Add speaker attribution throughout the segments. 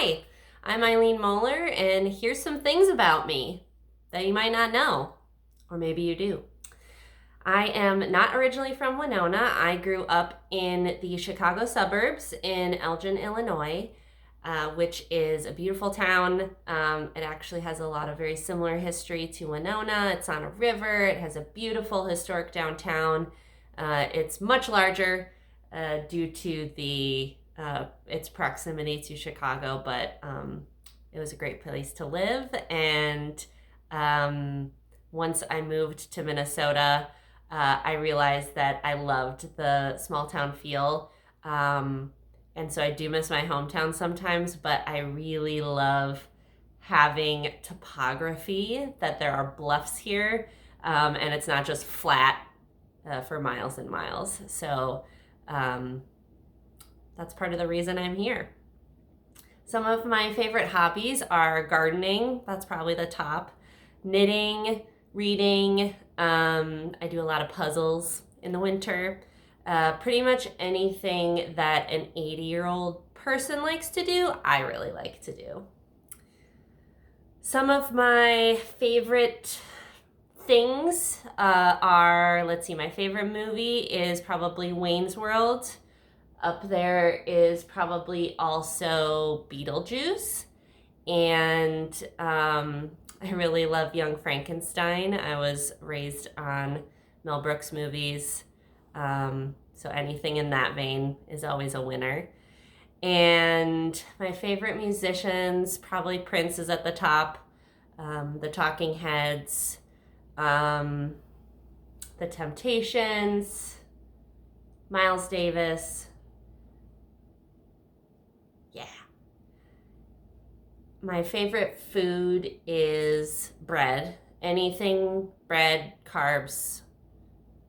Speaker 1: Hi, I'm Eileen Moeller, and here's some things about me that you might not know, or maybe you do. I am not originally from Winona. I grew up in the Chicago suburbs in Elgin, Illinois, which is a beautiful town. It actually has a lot of very similar history to Winona. It's on a river, it has a beautiful historic downtown. It's much larger due to its proximity to Chicago, but it was a great place to live. And once I moved to Minnesota, I realized that I loved the small town feel. And so I do miss my hometown sometimes, but I really love having topography, that there are bluffs here, and it's not just flat for miles and miles. So that's part of the reason I'm here. Some of my favorite hobbies are gardening, that's probably the top, knitting, reading. I do a lot of puzzles in the winter. Pretty much anything that an 80-year-old person likes to do, I really like to do. Some of my favorite things are, let's see, my favorite movie is probably Wayne's World. Up there is probably also Beetlejuice. And I really love Young Frankenstein. I was raised on Mel Brooks movies. So anything in that vein is always a winner. And my favorite musicians, probably Prince is at the top, the Talking Heads, the Temptations, Miles Davis. Yeah. My favorite food is bread. Anything bread, carbs.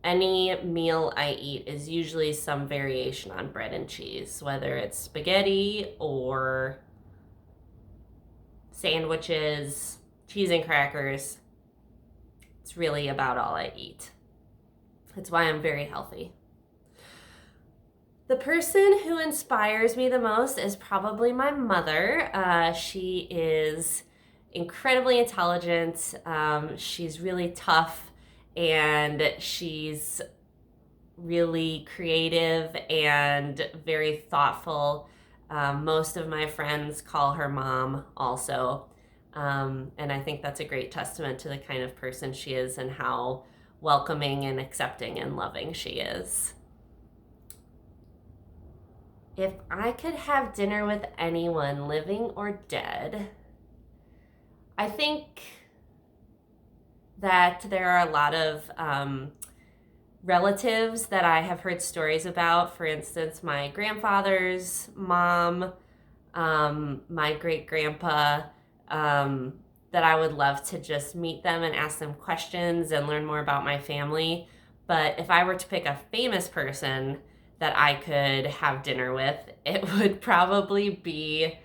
Speaker 1: Any meal I eat is usually some variation on bread and cheese, whether it's spaghetti or sandwiches, cheese and crackers. It's really about all I eat. That's why I'm very healthy. The person who inspires me the most is probably my mother. She is incredibly intelligent. She's really tough, and she's really creative and very thoughtful. Most of my friends call her mom also. And I think that's a great testament to the kind of person she is and how welcoming and accepting and loving she is. If I could have dinner with anyone, living or dead, I think that there are a lot of relatives that I have heard stories about. For instance, my grandfather's mom, my great grandpa, that I would love to just meet them and ask them questions and learn more about my family. But if I were to pick a famous person that I could have dinner with, it would probably be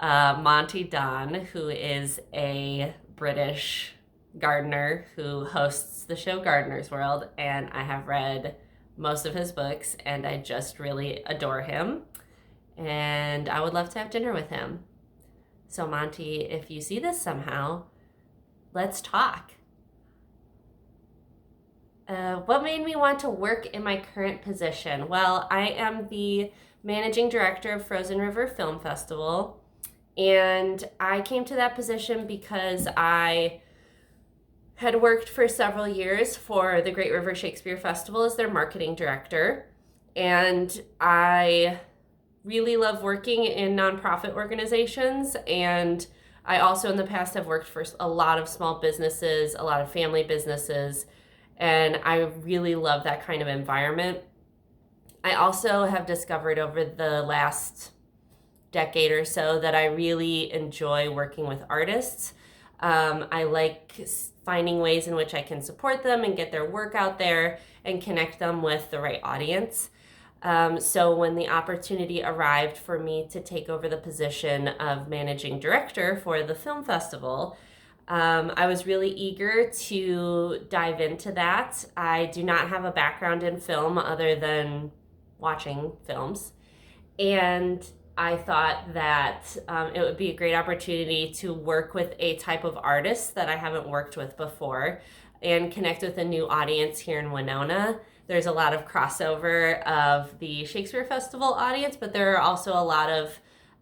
Speaker 1: Monty Don, who is a British gardener who hosts the show Gardener's World, and I have read most of his books, and I just really adore him, and I would love to have dinner with him. So Monty, if you see this somehow, let's talk. What made me want to work in my current position? Well, I am the managing director of Frozen River Film Festival, and I came to that position because I had worked for several years for the Great River Shakespeare Festival as their marketing director, and I really love working in nonprofit organizations, and I also in the past have worked for a lot of small businesses, a lot of family businesses, and I really love that kind of environment. I also have discovered over the last decade or so that I really enjoy working with artists. I like finding ways in which I can support them and get their work out there and connect them with the right audience. So when the opportunity arrived for me to take over the position of managing director for the film festival, I was really eager to dive into that. I do not have a background in film other than watching films. And I thought that it would be a great opportunity to work with a type of artist that I haven't worked with before and connect with a new audience here in Winona. There's a lot of crossover of the Shakespeare Festival audience, but there are also a lot of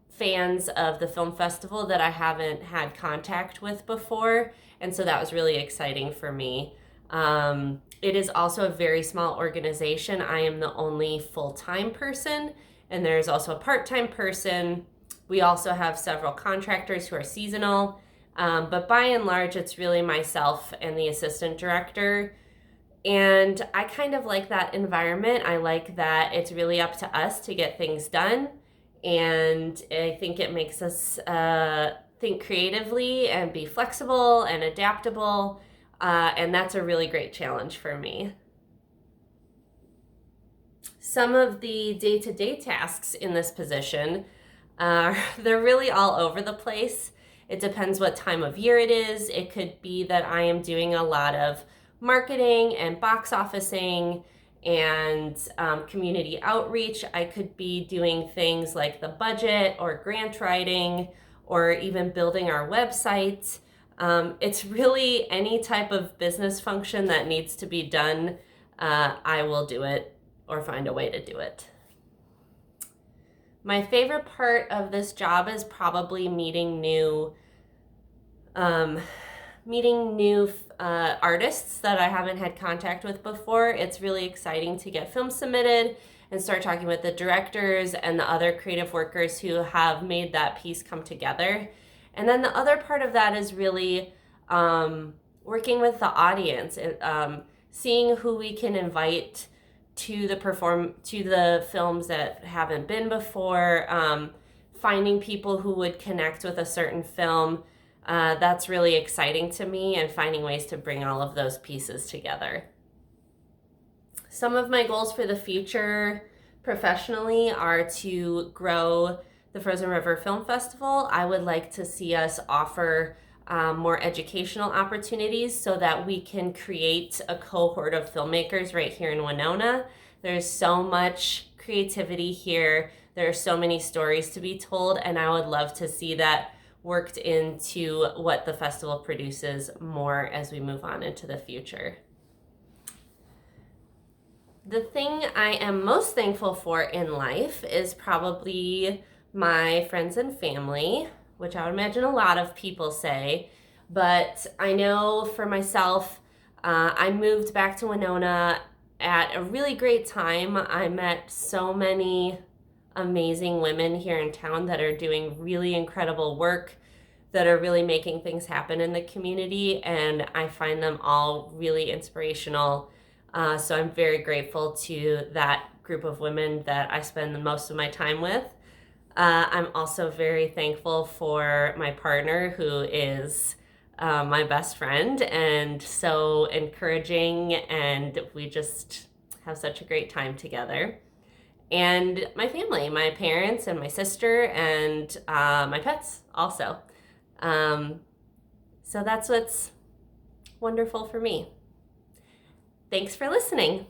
Speaker 1: fans of the film festival that I haven't had contact with before, and so that was really exciting for me. It is also a very small organization. I am the only full-time person, and there's also a part-time person. We also have several contractors who are seasonal, but by and large, it's really myself and the assistant director. And I kind of like that environment. I like that it's really up to us to get things done. And I think it makes us think creatively and be flexible and adaptable. And that's a really great challenge for me. Some of the day-to-day tasks in this position, they're really all over the place. It depends what time of year it is. It could be that I am doing a lot of marketing and box officing and community outreach. I could be doing things like the budget or grant writing or even building our website. It's really any type of business function that needs to be done. I will do it or find a way to do it. My favorite part of this job is probably meeting new artists that I haven't had contact with before. It's really exciting to get films submitted and start talking with the directors and the other creative workers who have made that piece come together. And then the other part of that is really working with the audience and seeing who we can invite to the films that haven't been before, finding people who would connect with a certain film. That's really exciting to me, and finding ways to bring all of those pieces together. Some of my goals for the future professionally are to grow the Frozen River Film Festival. I would like to see us offer more educational opportunities so that we can create a cohort of filmmakers right here in Winona. There's so much creativity here. There are so many stories to be told, and I would love to see that worked into what the festival produces more as we move on into the future. The thing I am most thankful for in life is probably my friends and family, which I would imagine a lot of people say, but I know for myself, I moved back to Winona at a really great time. I met so many amazing women here in town that are doing really incredible work, that are really making things happen in the community, and I find them all really inspirational. So I'm very grateful to that group of women that I spend most of my time with. I'm also very thankful for my partner, who is my best friend and so encouraging, and we just have such a great time together. And my family, my parents and my sister and my pets also. So that's what's wonderful for me. Thanks for listening.